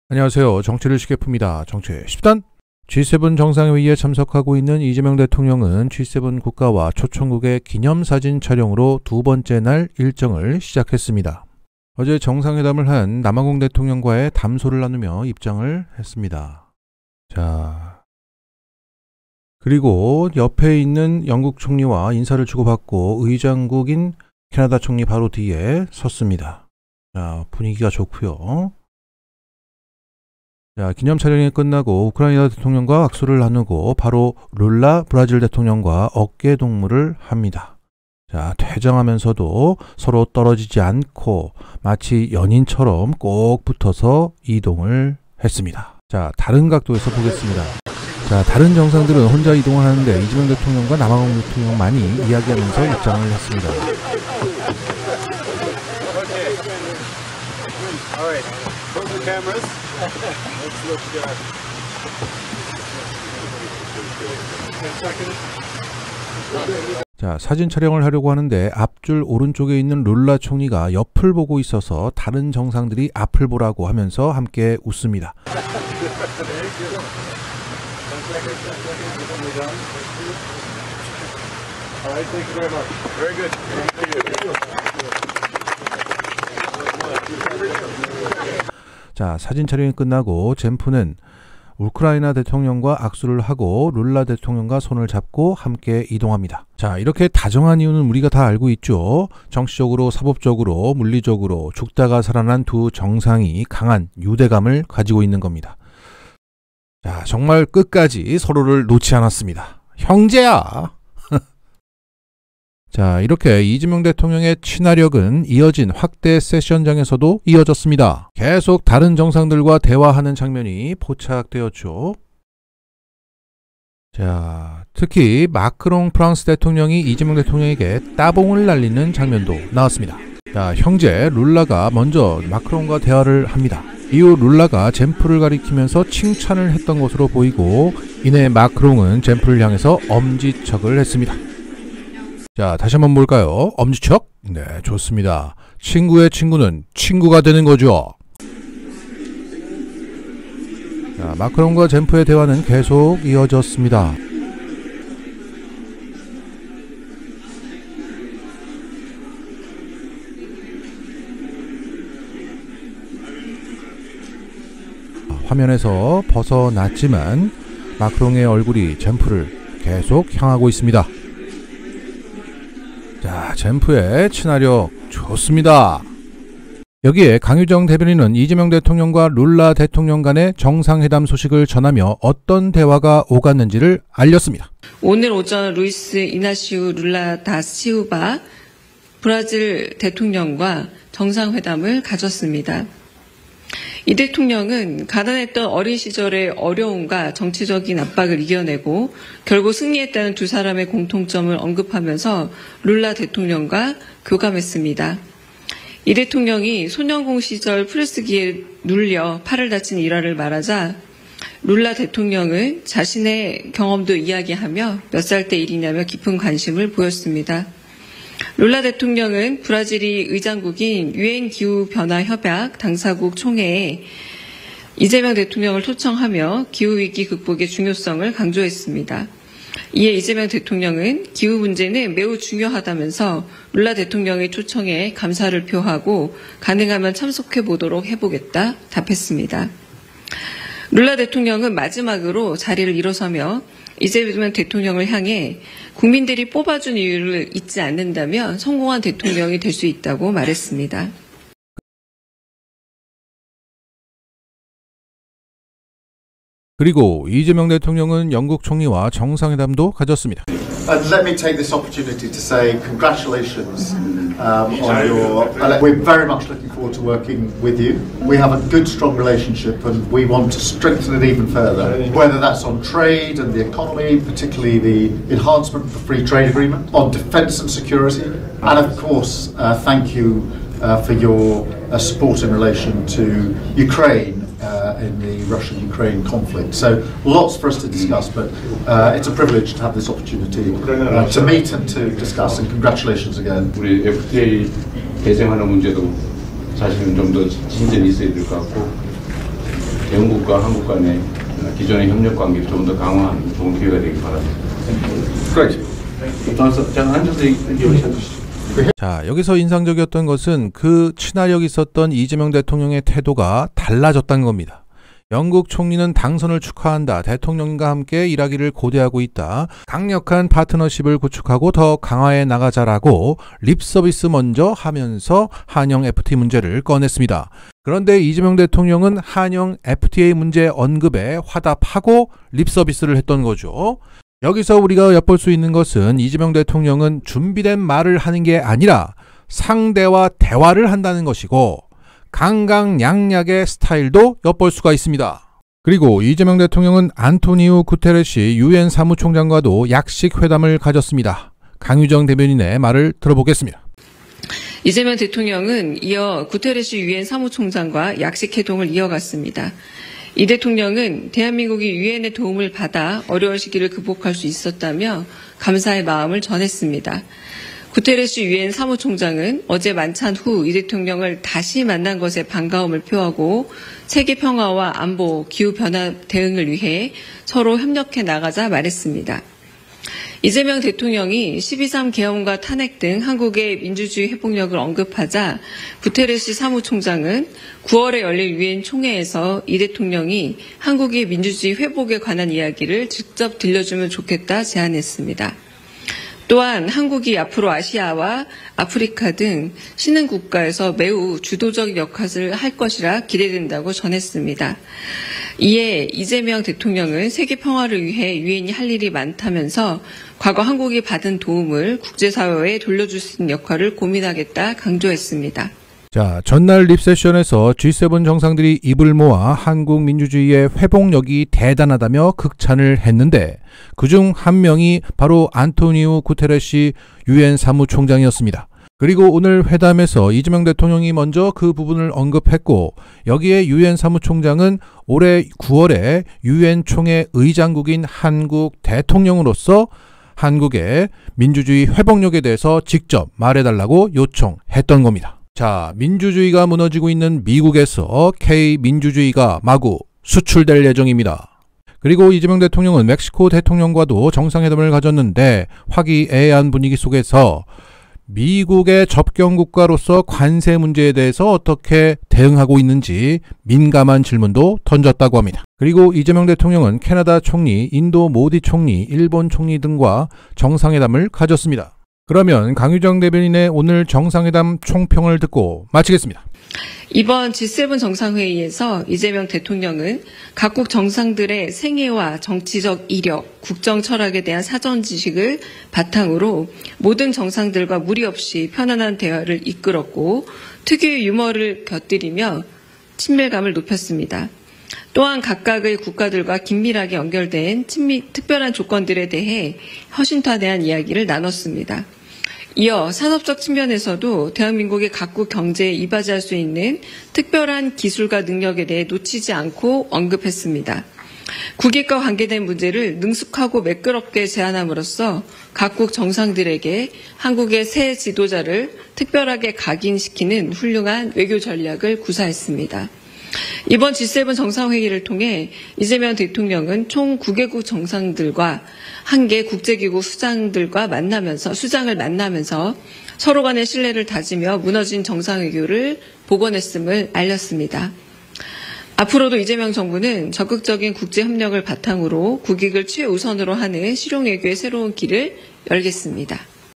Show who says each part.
Speaker 1: 안녕하세요. 정치를 쉽게 풉니다. 정치의 10단. G7 정상회의에 참석하고 있는 이재명 대통령은 G7 국가와 초청국의 기념사진 촬영으로 두 번째 날 일정을 시작했습니다. 어제 정상회담을 한 남아공 대통령과의 담소를 나누며 입장을 했습니다. 자, 그리고 옆에 있는 영국 총리와 인사를 주고받고 의장국인 캐나다 총리 바로 뒤에 섰습니다. 자, 분위기가 좋고요. 자, 기념 촬영이 끝나고 우크라이나 대통령과 악수를 나누고 바로 룰라 브라질 대통령과 어깨 동무를 합니다. 자, 퇴장하면서도 서로 떨어지지 않고 마치 연인처럼 꼭 붙어서 이동을 했습니다. 자, 다른 각도에서 보겠습니다. 자, 다른 정상들은 혼자 이동을 하는데 이재명 대통령과 남아공 대통령만이 이야기하면서 입장을 했습니다. 자, 사진 촬영을 하려고 하는데 앞줄 오른쪽에 있는 룰라 총리가 옆을 보고 있어서 다른 정상들이 앞을 보라고 하면서 함께 웃습니다. 자, 사진 촬영이 끝나고 젠프는 우크라이나 대통령과 악수를 하고 룰라 대통령과 손을 잡고 함께 이동합니다. 자, 이렇게 다정한 이유는 우리가 다 알고 있죠. 정치적으로, 사법적으로, 물리적으로 죽다가 살아난 두 정상이 강한 유대감을 가지고 있는 겁니다. 자, 정말 끝까지 서로를 놓지 않았습니다. 형제야! 자, 이렇게 이재명 대통령의 친화력은 이어진 확대 세션장에서도 이어졌습니다. 계속 다른 정상들과 대화하는 장면이 포착되었죠. 자, 특히 마크롱 프랑스 대통령이 이재명 대통령에게 따봉을 날리는 장면도 나왔습니다. 자, 형제 룰라가 먼저 마크롱과 대화를 합니다. 이후 룰라가 젠프를 가리키면서 칭찬을 했던 것으로 보이고 이내 마크롱은 젠프를 향해서 엄지척을 했습니다. 자, 다시 한번 볼까요? 엄지척? 네, 좋습니다. 친구의 친구는 친구가 되는 거죠. 자, 마크롱과 젠프의 대화는 계속 이어졌습니다. 화면에서 벗어났지만 마크롱의 얼굴이 젠프를 계속 향하고 있습니다. 자, 젠프의 친화력 좋습니다. 여기에 강유정 대변인은 이재명 대통령과 룰라 대통령 간의 정상회담 소식을 전하며 어떤 대화가 오갔는지를 알렸습니다.
Speaker 2: 오늘 오전 루이스 이나시우 룰라 다 시우바 브라질 대통령과 정상회담을 가졌습니다. 이 대통령은 가난했던 어린 시절의 어려움과 정치적인 압박을 이겨내고 결국 승리했다는 두 사람의 공통점을 언급하면서 룰라 대통령과 교감했습니다. 이 대통령이 소년공 시절 프레스기에 눌려 팔을 다친 일화를 말하자 룰라 대통령은 자신의 경험도 이야기하며 몇 살 때 일이냐며 깊은 관심을 보였습니다. 룰라 대통령은 브라질이 의장국인 유엔 기후변화협약 당사국 총회에 이재명 대통령을 초청하며 기후위기 극복의 중요성을 강조했습니다. 이에 이재명 대통령은 기후 문제는 매우 중요하다면서 룰라 대통령의 초청에 감사를 표하고 가능하면 참석해보도록 해보겠다 답했습니다. 룰라 대통령은 마지막으로 자리를 일어서며 이재명 대통령을 향해 국민들이 뽑아준 이유를 잊지 않는다면 성공한 대통령이 될 수 있다고 말했습니다.
Speaker 1: 그리고 이재명 대통령은 영국 총리와 정상회담도 가졌습니다.
Speaker 3: Let me take this opportunity to say congratulations on your. We're very much looking forward to working with you. We have a good, strong relationship, and we want to strengthen it even further. Whether that's on trade and the economy, particularly the enhancement of the free trade agreement, on defence and security, and of course, thank you for your support in relation to Ukraine. In the Russian-Ukraine conflict. So lots for us to discuss, but it's a privilege to have this opportunity to meet and to discuss, and congratulations again.
Speaker 4: 우리 FTA 개정하는 문제도 사실은 좀 더 진전이 있어야 될 것 같고 영국과 한국 간의 기존의 협력 관계를 좀 더 강화하는 좋은 기회가 되길 바랍니다.
Speaker 1: 자, 여기서 인상적이었던 것은 그 친화력 있었던 이재명 대통령의 태도가 달라졌다는 겁니다. 영국 총리는 당선을 축하한다. 대통령과 함께 일하기를 고대하고 있다. 강력한 파트너십을 구축하고 더 강화해 나가자라고 립서비스 먼저 하면서 한영 FTA 문제를 꺼냈습니다. 그런데 이재명 대통령은 한영 FTA 문제 언급에 화답하고 립서비스를 했던 거죠. 여기서 우리가 엿볼 수 있는 것은 이재명 대통령은 준비된 말을 하는 게 아니라 상대와 대화를 한다는 것이고 강강약약의 스타일도 엿볼 수가 있습니다. 그리고 이재명 대통령은 안토니우 구테레시 유엔 사무총장과도 약식 회담을 가졌습니다. 강유정 대변인의 말을 들어보겠습니다.
Speaker 2: 이재명 대통령은 이어 구테레시 유엔 사무총장과 약식 회동을 이어갔습니다. 이 대통령은 대한민국이 유엔의 도움을 받아 어려운 시기를 극복할 수 있었다며 감사의 마음을 전했습니다. 구테레스 유엔 사무총장은 어제 만찬 후 이 대통령을 다시 만난 것에 반가움을 표하고 세계 평화와 안보, 기후변화 대응을 위해 서로 협력해 나가자 말했습니다. 이재명 대통령이 12.3 계엄과 탄핵 등 한국의 민주주의 회복력을 언급하자 구테레스 사무총장은 9월에 열릴 유엔 총회에서 이 대통령이 한국의 민주주의 회복에 관한 이야기를 직접 들려주면 좋겠다 제안했습니다. 또한 한국이 앞으로 아시아와 아프리카 등 신흥 국가에서 매우 주도적 역할을 할 것이라 기대된다고 전했습니다. 이에 이재명 대통령은 세계 평화를 위해 유엔이 할 일이 많다면서 과거 한국이 받은 도움을 국제사회에 돌려줄 수 있는 역할을 고민하겠다 강조했습니다.
Speaker 1: 자, 전날 립세션에서 G7 정상들이 입을 모아 한국 민주주의의 회복력이 대단하다며 극찬을 했는데 그중 한 명이 바로 안토니우 구테레시 유엔 사무총장이었습니다. 그리고 오늘 회담에서 이재명 대통령이 먼저 그 부분을 언급했고 여기에 유엔 사무총장은 올해 9월에 유엔 총회 의장국인 한국 대통령으로서 한국의 민주주의 회복력에 대해서 직접 말해달라고 요청했던 겁니다. 자, 민주주의가 무너지고 있는 미국에서 K-민주주의가 마구 수출될 예정입니다. 그리고 이재명 대통령은 멕시코 대통령과도 정상회담을 가졌는데 화기애애한 분위기 속에서 미국의 접경국가로서 관세 문제에 대해서 어떻게 대응하고 있는지 민감한 질문도 던졌다고 합니다. 그리고 이재명 대통령은 캐나다 총리, 인도 모디 총리, 일본 총리 등과 정상회담을 가졌습니다. 그러면 강유정 대변인의 오늘 정상회담 총평을 듣고 마치겠습니다.
Speaker 2: 이번 G7 정상회의에서 이재명 대통령은 각국 정상들의 생애와 정치적 이력, 국정 철학에 대한 사전 지식을 바탕으로 모든 정상들과 무리 없이 편안한 대화를 이끌었고 특유의 유머를 곁들이며 친밀감을 높였습니다. 또한 각각의 국가들과 긴밀하게 연결된 특별한 조건들에 대해 허심탄회한 이야기를 나눴습니다. 이어 산업적 측면에서도 대한민국의 각국 경제에 이바지할 수 있는 특별한 기술과 능력에 대해 놓치지 않고 언급했습니다. 국익과 관계된 문제를 능숙하고 매끄럽게 제안함으로써 각국 정상들에게 한국의 새 지도자를 특별하게 각인시키는 훌륭한 외교 전략을 구사했습니다. 이번 G7 정상회의를 통해 이재명 대통령은 총 9개국 정상들과 한 개 국제기구 수장을 만나면서 서로 간의 신뢰를 다지며 무너진 정상외교를 복원했음을 알렸습니다. 앞으로도 이재명 정부는 적극적인 국제협력을 바탕으로 국익을 최우선으로 하는 실용외교의 새로운 길을 열겠습니다.